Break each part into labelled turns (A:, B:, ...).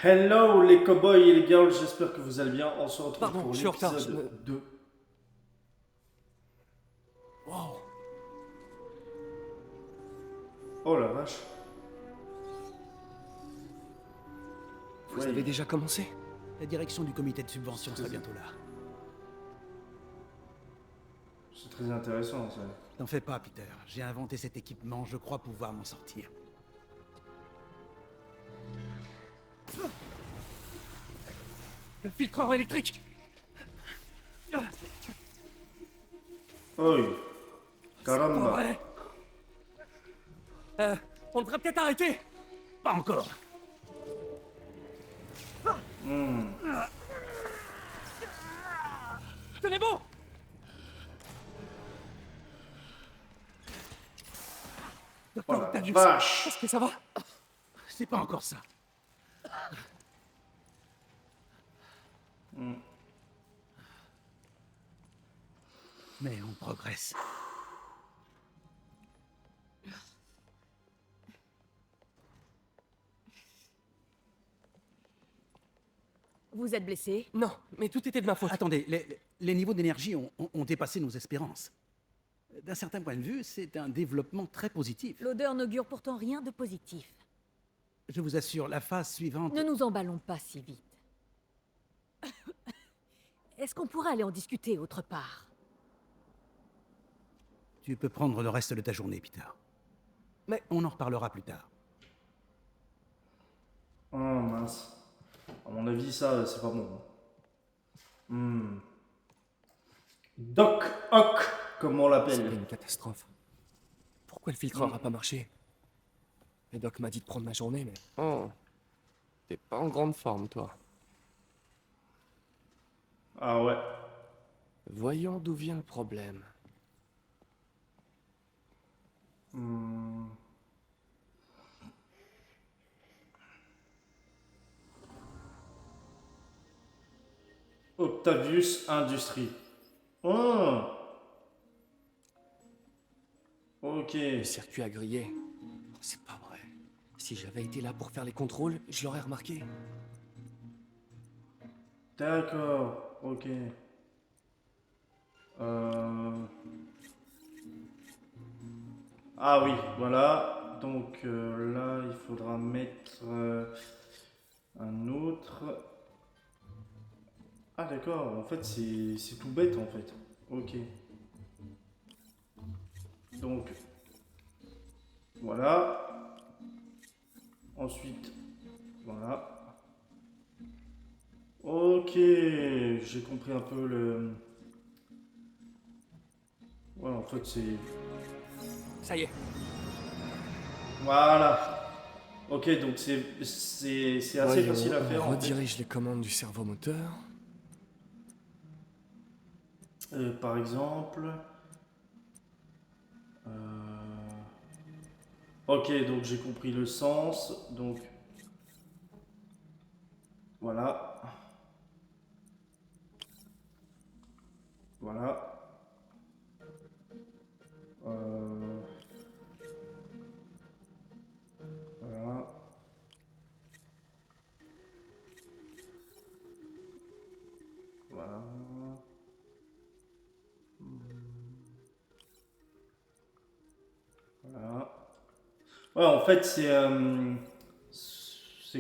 A: Hello les cowboys et les girls, j'espère que vous allez bien. On se retrouve
B: Pardon,
A: pour
B: je suis en retard.
A: l'épisode 2.
B: Wow.
A: Oh la vache.
B: Vous
A: Ouais,
B: avez déjà commencé?
C: La direction du comité de subvention sera bientôt là.
A: c'est très intéressant ça.
C: T'en fais pas, Peter. J'ai inventé cet équipement, je crois pouvoir m'en sortir.
B: Le filtreur électrique.
A: Oh,
B: Pas
A: caramba.
B: vrai. On devrait peut-être arrêter.
C: Pas encore.
B: Tenez bon.
A: Oh
B: Docteur
A: la
B: Octavius,
A: vache.
B: est-ce que ça va?
C: C'est pas encore ça. Mais on progresse.
D: Vous êtes blessé?
B: Non, mais tout était de ma faute.
C: Attendez, les niveaux d'énergie ont dépassé nos espérances. D'un certain point de vue, c'est un développement très positif.
D: L'odeur n'augure pourtant rien de positif.
C: Je vous assure, la phase suivante...
D: Ne nous emballons pas si vite. Est-ce qu'on pourrait aller en discuter autre part?
C: Tu peux prendre le reste de ta journée, Peter. Mais on en reparlera plus tard.
A: Oh mince. À mon avis, ça, c'est pas bon. Doc Ock, comme on
B: C'est
A: l'appelle.
B: une catastrophe. Pourquoi le filtreur a pas marché? Et Doc m'a dit de prendre ma journée, mais...
E: Oh, t'es pas en grande forme, toi.
A: Ah ouais.
E: Voyons d'où vient le problème.
A: Octavius Industries. Oh. Ok.
E: Le circuit a grillé. C'est pas vrai. Si j'avais été là pour faire les contrôles, je l'aurais remarqué.
A: D'accord. Ok. Ah oui, voilà. Donc là, il faudra mettre un autre. Ah d'accord, en fait c'est tout bête en fait. Ok. Donc voilà. Ensuite, voilà. Ok, j'ai compris un peu le... Ouais, en fait c'est...
B: Ça y est.
A: Voilà. Ok, donc c'est assez
E: Voyons,
A: facile à faire
E: on
A: en fait.
E: redirige les commandes du servomoteur.
A: Par exemple... Ok, donc j'ai compris le sens. Donc... Voilà. Voilà. Voilà. Voilà. Voilà. Ouais, en fait, c'est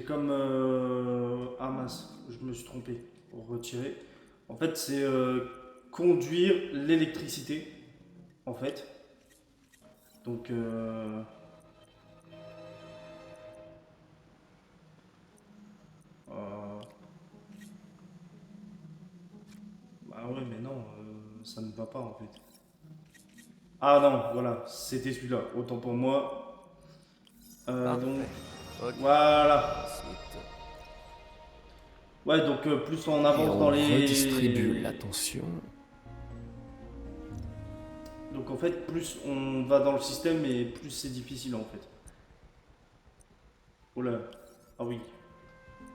A: comme ah mince, je me suis trompé pour retirer. En fait, c'est conduire l'électricité, en fait. Donc euh, bah ouais, mais non, ça ne va pas en fait. Ah non, voilà, c'était celui-là. Autant pour moi. Donc
E: Ok.
A: voilà.
E: Ensuite,
A: Ouais, donc plus on
E: et
A: avance dans
E: on
A: les...
E: redistribue l'attention.
A: Donc en fait, plus on va dans le système et plus c'est difficile en fait. Oh là. Ah oui.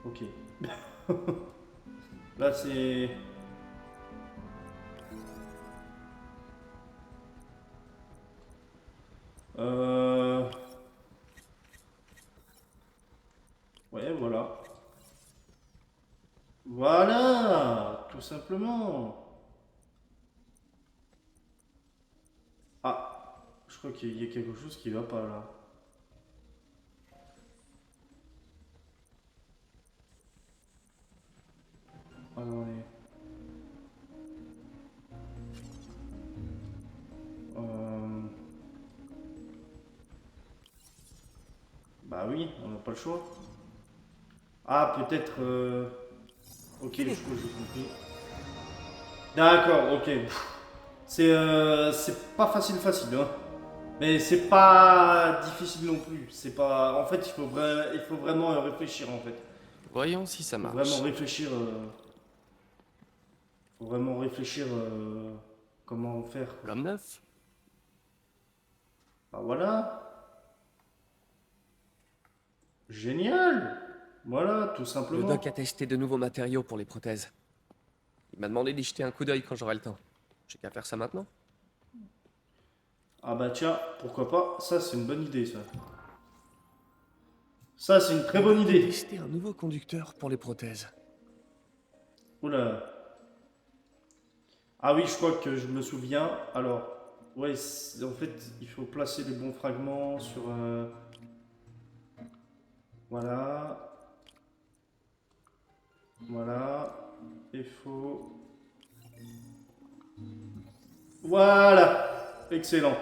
A: Ok. Là c'est... Ouais, voilà. Voilà, tout simplement. Ah, je crois qu'il y a quelque chose qui va pas là. Attendez. Euh, Bah oui, on n'a pas le choix. Ah, peut-être... Ok, je crois que j'ai compris. D'accord, ok. C'est pas facile, hein. Mais c'est pas difficile non plus. C'est pas... En fait, il faut vraiment réfléchir, en fait.
E: Voyons si ça
A: Faut
E: marche.
A: vraiment réfléchir... Faut vraiment réfléchir... Comment faire, quoi.
E: Comme neuf.
A: Bah voilà. Génial. Voilà, tout
E: Le
A: simplement.
E: doc a testé de nouveaux matériaux pour les prothèses. Il m'a demandé d'y jeter un coup d'œil quand j'aurai le temps. J'ai qu'à faire ça maintenant.
A: Ah bah tiens, pourquoi pas. Ça, c'est une bonne idée, ça. Ça, c'est une très bonne idée.
E: Tester un nouveau conducteur pour les prothèses.
A: Oula. Ah oui, je crois que je me souviens. Alors, ouais, en fait, il faut placer les bons fragments sur... Voilà. Voilà. Il faut... Voilà. Excellent.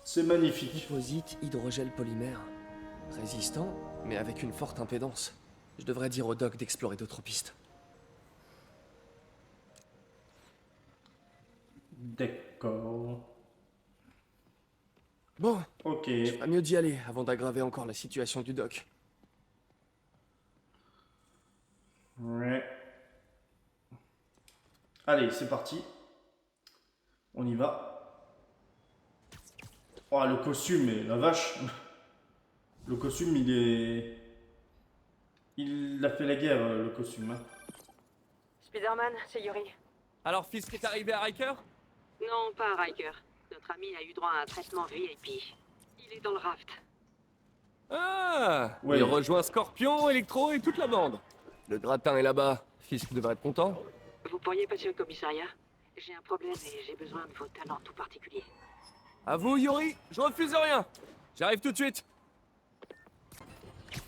A: C'est magnifique.
E: Composite hydrogel polymère. Résistant, mais avec une forte impédance. Je devrais dire au doc d'explorer d'autres pistes.
A: D'accord.
E: Bon,
A: Ok.
E: pas mieux d'y aller avant d'aggraver encore la situation du doc.
A: Ouais. Allez, c'est parti. On y va. Oh, le costume, la vache. Le costume, il est... Il a fait la guerre, le costume. Hein.
F: Spider-Man, c'est Yuri.
B: Alors, Fisk est arrivé à Riker?
F: Non, pas Riker. Notre ami a eu droit à un traitement VIP. Il est dans le raft.
B: Ah!
A: Ouais.
B: Il rejoint Scorpion, Electro et toute la bande. Le gratin est là-bas. Fisk devrait être content.
F: Vous pourriez passer au commissariat? J'ai un problème et j'ai besoin de vos talents tout particuliers.
B: À vous, Yuri, je refuse rien. J'arrive tout de suite.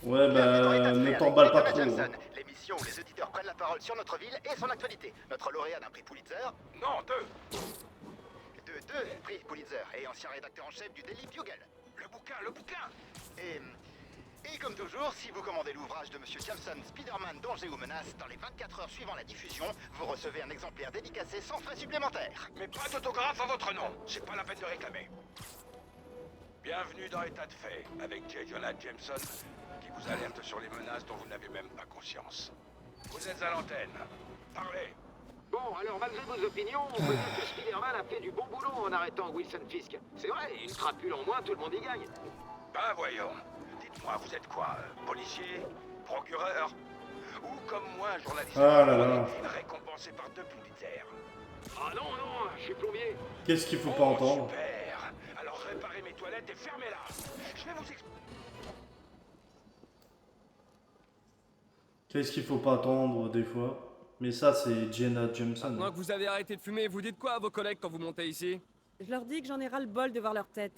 A: Ouais, bah, ne t'emballe pas trop. Hein.
G: L'émission où les auditeurs prennent la parole sur notre ville et son actualité. Notre lauréat d'un prix Pulitzer... Non, deux prix Pulitzer et ancien rédacteur en chef du Daily Bugle. Le bouquin Et comme toujours, si vous commandez l'ouvrage de Monsieur Jameson, Spider-Man, danger ou menace, dans les 24 heures suivant la diffusion, vous recevez un exemplaire dédicacé sans frais supplémentaires.
H: Mais pas d'autographe à votre nom, c'est pas la peine de réclamer. Bienvenue dans État de fait, avec J. Jonah Jameson, qui vous alerte sur les menaces dont vous n'avez même pas conscience. Vous êtes à l'antenne. Parlez.
I: Bon, alors malgré vos opinions, on peut dire que Spider-Man a fait du bon boulot en arrêtant Wilson Fisk. C'est vrai, une crapule en moins, tout le monde y gagne.
H: Ben voyons. Dites-moi, vous êtes quoi? Policier? Procureur? Ou comme moi, journaliste
A: Ah là là.
H: récompensé par 2 Pulitzer?
I: Ah non, je suis plombier.
A: Qu'est-ce qu'il faut pas entendre?
H: Super. Alors réparez mes toilettes et fermez-la. Je vais vous expliquer.
A: Qu'est-ce qu'il faut pas attendre des fois? Mais ça, c'est Jenna Jameson.
B: Maintenant que vous avez arrêté de fumer, vous dites quoi à vos collègues quand vous montez ici?
F: Je leur dis que j'en ai ras le bol de voir leur tête.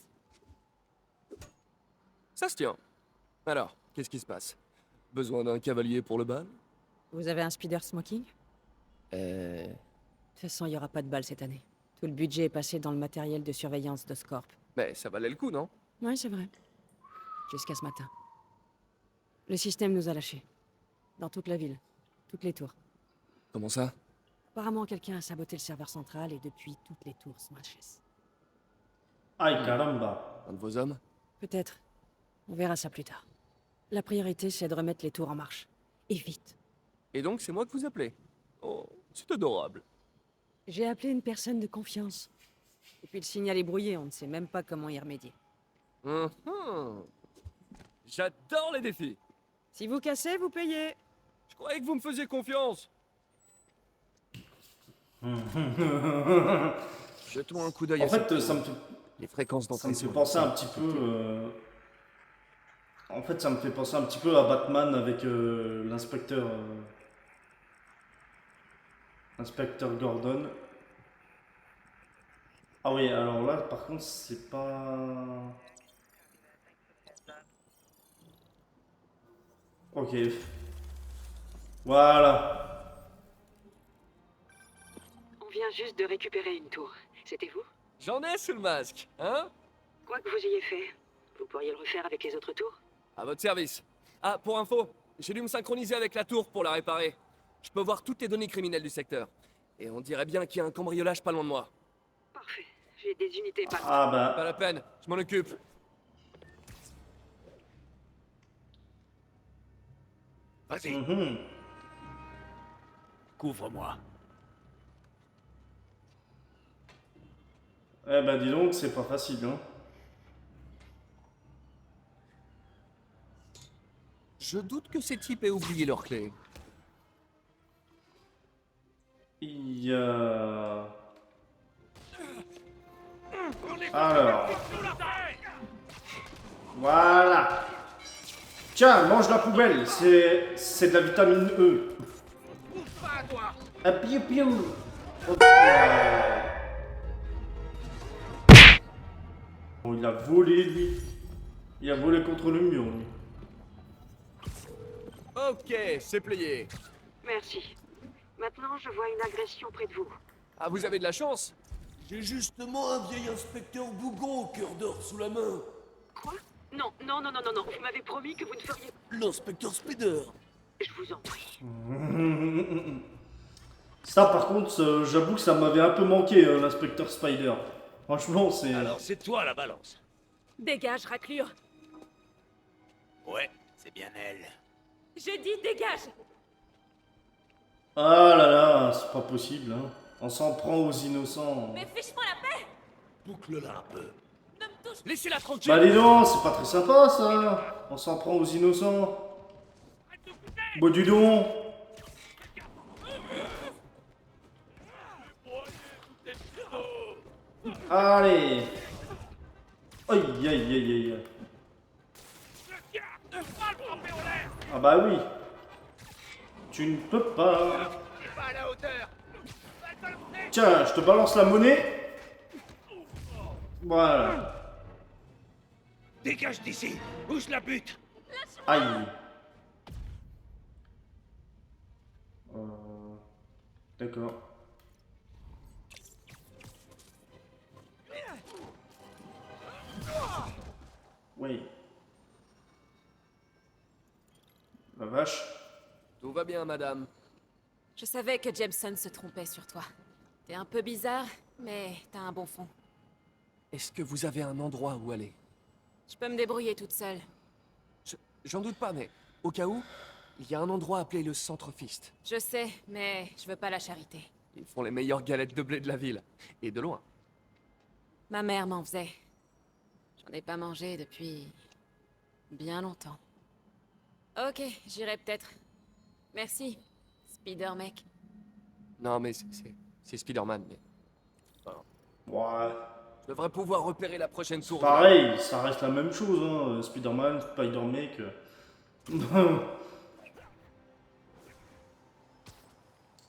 B: Ça se tient. Alors, qu'est-ce qui se passe? Besoin d'un cavalier pour le bal?
D: Vous avez un Spider Smoking?
E: Euh...
D: De toute façon, il n'y aura pas de bal cette année. Tout le budget est passé dans le matériel de surveillance d'Oscorp.
B: Mais ça valait le coup, non?
D: Oui, c'est vrai. Jusqu'à ce matin. Le système nous a lâchés. Dans toute la ville. Toutes les tours.
E: Comment ça?
D: Apparemment, quelqu'un a saboté le serveur central et depuis, toutes les tours sont HS.
A: Aïe, caramba.
E: Un de vos hommes?
D: Peut-être. On verra ça plus tard. La priorité, c'est de remettre les tours en marche. Et vite.
B: Et donc, c'est moi que vous appelez? Oh, c'est adorable.
D: J'ai appelé une personne de confiance. Et puis le signal est brouillé, on ne sait même pas comment y remédier.
B: Mhm. J'adore les défis.
D: Si vous cassez, vous payez.
B: Je croyais que vous me faisiez confiance.
E: Jetons un coup d'œil
A: En
E: à cette
A: fait,
E: tour.
A: ça me fait...
E: Les fréquences
A: Ça me
E: d'entrée
A: fait
E: sont...
A: penser un petit peu. En fait, ça me fait penser un petit peu à Batman avec l'inspecteur Inspecteur Gordon. Ah oui, alors là, par contre, c'est pas... Ok. Voilà.
F: On vient juste de récupérer une tour. C'était vous?
E: J'en ai sous le masque, hein?
F: Quoi que vous ayez fait, vous pourriez le refaire avec les autres tours?
E: À votre service. Ah, pour info, j'ai dû me synchroniser avec la tour pour la réparer. Je peux voir toutes les données criminelles du secteur. Et on dirait bien qu'il y a un cambriolage pas loin de moi.
F: Parfait. J'ai des unités pas loin.
A: Ah
E: Pas
A: bah...
E: la peine, je m'en occupe.
I: Vas-y,
A: mhm.
I: couvre-moi.
A: Eh ben dis donc, c'est pas facile, hein.
E: Je doute que ces types aient oublié leurs clés.
A: Il y a... Alors... Voilà. Tiens, mange la poubelle, c'est de la vitamine E. Ah, piou, piou. Hop. Bon, il a volé, lui. Il a volé contre le mur, lui.
E: Ok, c'est plié.
F: Merci. Maintenant, je vois une agression près de vous.
E: Ah, vous avez de la chance.
J: J'ai justement un vieil inspecteur bougon au cœur d'or sous la main.
F: Quoi? Non, non, non, non, non, non. Vous m'avez promis que vous ne feriez...
J: L'inspecteur Spider.
F: Je vous en prie.
A: Ça, par contre, j'avoue que ça m'avait un peu manqué, l'inspecteur Spider. Franchement, c'est...
I: Alors c'est toi la balance.
K: Dégage, raclure.
I: Ouais, c'est bien elle.
K: J'ai dit dégage.
A: Ah là là, c'est pas possible, hein. On s'en prend aux innocents.
K: Mais fiche-moi la paix.
J: Boucle-la un peu.
K: Ne me touche
I: Laissez-la tranquille.
A: Bah dis donc, c'est pas très sympa, ça. On s'en prend aux innocents. Bah dis donc. Allez. Aïe, aïe, aïe, aïe. Ah bah oui. Tu ne peux pas.
I: Pas à la hauteur.
A: Tiens, je te balance la monnaie. Voilà.
I: Dégage d'ici. Bouge la butte.
A: Aïe. D'accord. Oui. La vache.
E: Tout va bien, madame.
K: Je savais que Jameson se trompait sur toi. T'es un peu bizarre, mais t'as un bon fond.
E: Est-ce que vous avez un endroit où aller?
K: Je peux me débrouiller toute seule.
E: J'en doute pas, mais au cas où, il y a un endroit appelé le Centre Fist.
K: Je sais, mais je veux pas la charité.
E: Ils font les meilleures galettes de blé de la ville. Et de loin.
K: Ma mère m'en faisait. J'en ai pas mangé depuis... bien longtemps. Ok, j'irai peut-être. Merci, Spider-Mec.
E: Non, mais c'est Spider-Man, mais...
A: Ouais.
E: Je devrais pouvoir repérer la prochaine tour.
A: Pareil, ça reste la même chose, hein. Spider-Man, Spider-Mec.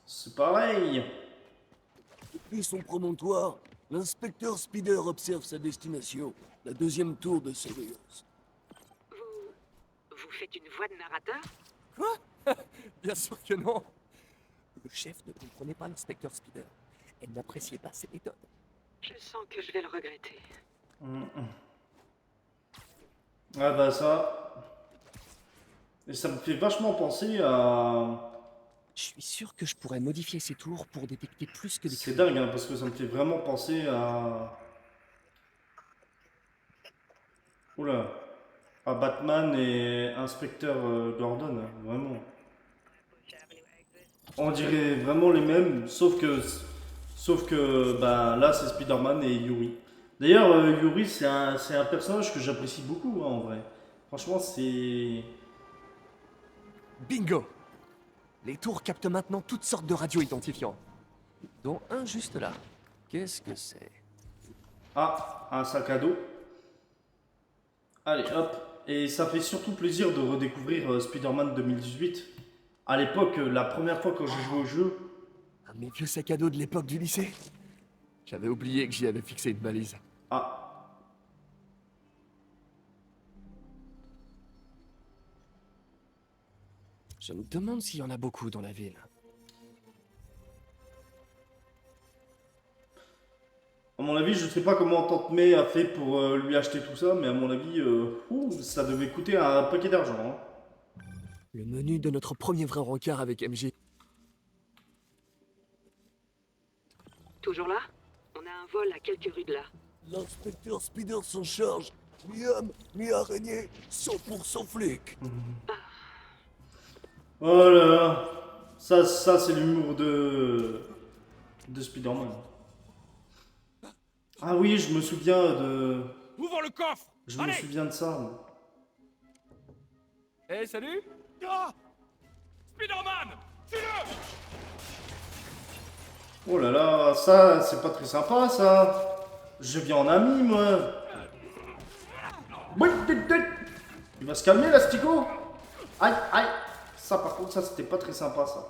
A: C'est pareil.
J: Depuis son promontoire, l'inspecteur Spider observe sa destination, la deuxième tour de surveillance.
F: Vous faites une voix de narrateur?
E: Quoi? Bien sûr que non. Le chef ne comprenait pas l'inspecteur Spider. Elle n'appréciait pas ses méthodes.
F: Je sens que je vais le regretter.
A: Ah bah ça... Et ça me fait vachement penser à...
E: Je suis sûr que je pourrais modifier ces tours pour détecter plus que des
A: C'est
E: criminels.
A: dingue, hein, parce que ça me fait vraiment penser à... Oula. À Batman et Inspecteur Gordon, hein, vraiment. On dirait vraiment les mêmes, sauf que bah, là c'est Spider-Man et Yuri. D'ailleurs, Yuri c'est un personnage que j'apprécie beaucoup, hein, en vrai. Franchement, c'est...
E: Bingo! Les tours captent maintenant toutes sortes de radios identifiants. Dont un juste là. Qu'est-ce que c'est?
A: Ah, un sac à dos. Allez, hop. Et ça fait surtout plaisir de redécouvrir Spider-Man 2018. À l'époque, la première fois quand j'ai joué au jeu,
E: Un Un de mes vieux sacs à dos de l'époque du lycée. J'avais oublié que j'y avais fixé une balise.
A: Ah.
E: Je me demande s'il y en a beaucoup dans la ville.
A: À mon avis, je sais pas comment Tante May a fait pour lui acheter tout ça, mais à mon avis, ça devait coûter un paquet d'argent. Hein.
E: Le menu de notre premier vrai rencard avec MJ.
F: Toujours là? On a un vol à quelques rues de là.
J: L'inspecteur Spider s'en charge. Mi homme, mi araignée, 100% flic.
A: Oh là là. Ça c'est l'humour de Spider-Man. Ah oui, je me souviens de...
H: Ouvre le coffre!
A: Je me souviens de ça. moi.
E: Eh, salut!
H: Ah Spider-Man! Tue-le!
A: Oh là là, ça, c'est pas très sympa, ça. Je viens en ami, moi. Oui, il va se calmer, l'astico. Aïe, aïe. Ça, par contre, ça, c'était pas très sympa, ça.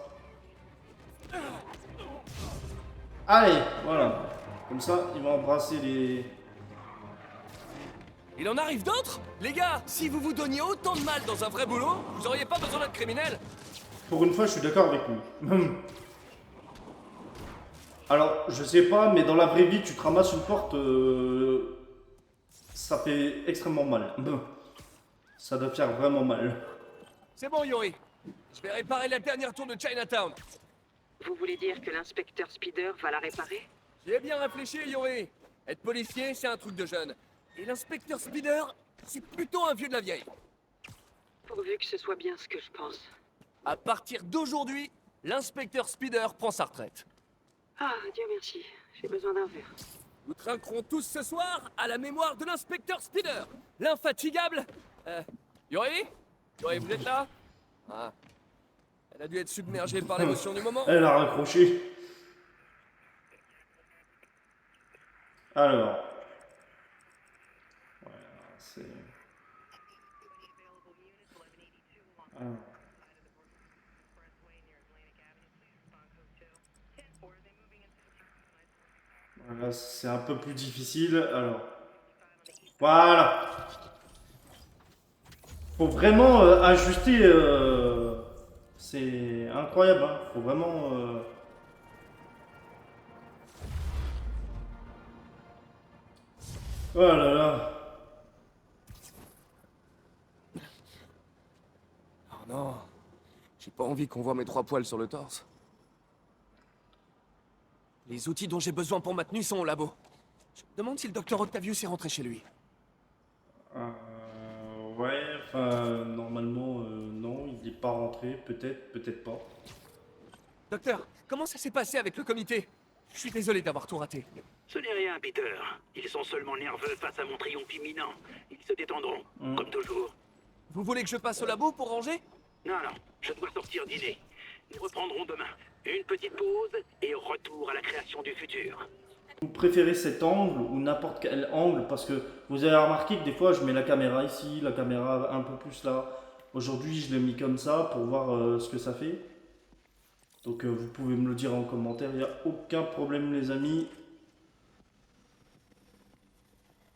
A: Allez, voilà. Comme ça, il va embrasser les...
E: Il en arrive d'autres? Les gars, si vous vous donniez autant de mal dans un vrai boulot, vous auriez pas besoin d'être criminel.
A: Pour une fois, je suis d'accord avec lui. Alors, je sais pas, mais dans la vraie vie, tu te ramasses une porte, ça fait extrêmement mal. Ça doit faire vraiment mal.
E: C'est bon, Yori. Je vais réparer la dernière tour de Chinatown.
F: Vous voulez dire que l'inspecteur Spider va la réparer?
E: J'y ai bien réfléchi, Yori. Être policier, c'est un truc de jeune. Et l'inspecteur Spider, c'est plutôt un vieux de la vieille.
F: Pourvu que ce soit bien ce que je pense.
E: À partir d'aujourd'hui, l'inspecteur Spider prend sa retraite.
F: Ah, Dieu merci. J'ai besoin d'un verre.
E: Nous trinquerons tous ce soir à la mémoire de l'inspecteur Spider, l'infatigable... Yori? Yori, vous êtes là? Ah. Elle a dû être submergée par l'émotion du moment.
A: Elle a raccroché. Alors. Voilà, c'est... Alors. Voilà, c'est un peu plus difficile. Alors. Voilà. Faut vraiment ajuster. C'est incroyable. Hein. Faut vraiment. Oh là là.
E: Oh non. J'ai pas envie qu'on voit mes 3 poils sur le torse. Les outils dont j'ai besoin pour ma tenue sont au labo. Je me demande si le docteur Octavius est rentré chez lui.
A: Ouais, enfin, normalement, non, il n'est pas rentré. Peut-être, peut-être pas.
E: Docteur, comment ça s'est passé avec le comité? Je suis désolé d'avoir tout raté.
L: Ce n'est rien, Peter. Ils sont seulement nerveux face à mon triomphe imminent. Ils se détendront, comme toujours.
E: Vous voulez que je passe au labo pour ranger?
L: Non, non, je dois sortir dîner. Nous reprendrons demain. Une petite pause et retour à la création du futur.
A: Vous préférez cet angle ou n'importe quel angle? Parce que vous avez remarqué que des fois, je mets la caméra ici, la caméra un peu plus là. Aujourd'hui, je l'ai mis comme ça pour voir ce que ça fait. Donc, vous pouvez me le dire en commentaire. Il n'y a aucun problème, les amis.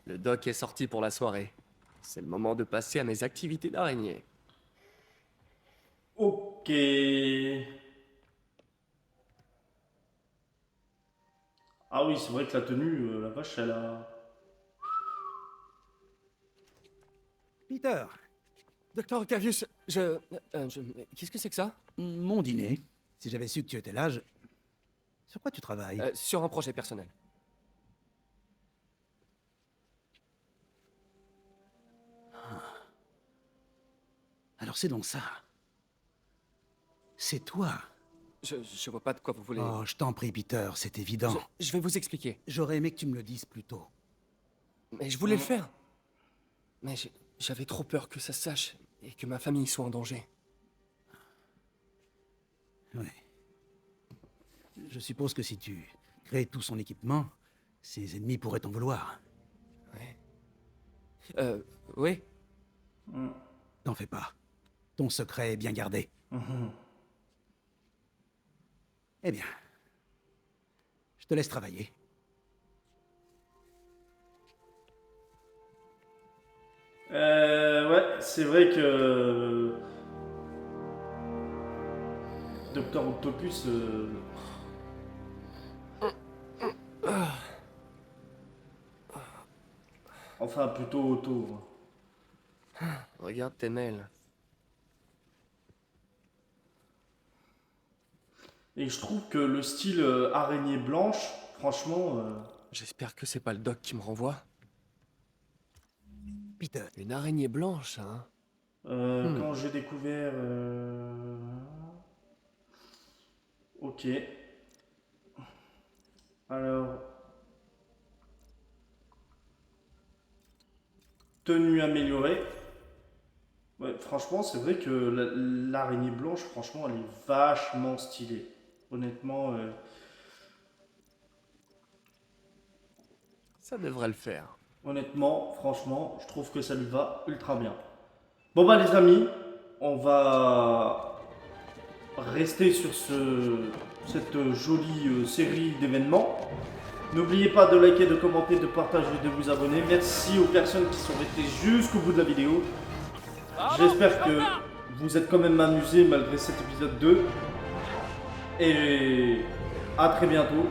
E: Le doc est sorti pour la soirée. C'est le moment de passer à mes activités d'araignée.
A: Ok. Ah oui, c'est vrai que la tenue, la vache, elle a...
C: Peter,
E: Docteur Octavius, qu'est-ce que c'est que ça?
C: mon dîner. Si j'avais su que tu étais là, je... Sur quoi tu travailles?
E: Sur un projet personnel.
C: Alors c'est donc ça. C'est toi.
E: Je vois pas de quoi vous voulez...
C: Oh, je t'en prie, Peter, c'est évident.
E: Je vais vous expliquer.
C: J'aurais aimé que tu me le dises plus tôt.
E: Mais je voulais le faire. Mais j'avais trop peur que ça se sache et que ma famille soit en danger.
C: Oui. Je suppose que si tu crées tout son équipement, ses ennemis pourraient t'en vouloir.
E: Oui.
C: T'en fais pas. Ton secret est bien gardé. Eh bien, te laisse travailler.
A: Ouais, c'est vrai que Docteur Octopus. Enfin, plutôt Otto.
E: Regarde tes mails.
A: Et je trouve que le style araignée blanche, franchement.
E: J'espère que c'est pas le doc qui me renvoie.
C: Peter.
E: Une araignée blanche, hein.
A: Quand j'ai découvert. Ok. Alors. Tenue améliorée. Ouais, franchement, c'est vrai que l'araignée blanche, franchement, elle est vachement stylée. Honnêtement.
E: Ça devrait le faire.
A: Honnêtement, franchement, je trouve que ça lui va ultra bien. Bon bah les amis, on va rester sur cette jolie série d'événements. N'oubliez pas de liker, de commenter, de partager, de vous abonner. Merci aux personnes qui sont restées jusqu'au bout de la vidéo. J'espère que vous êtes quand même amusés malgré cet épisode 2. Et à très bientôt.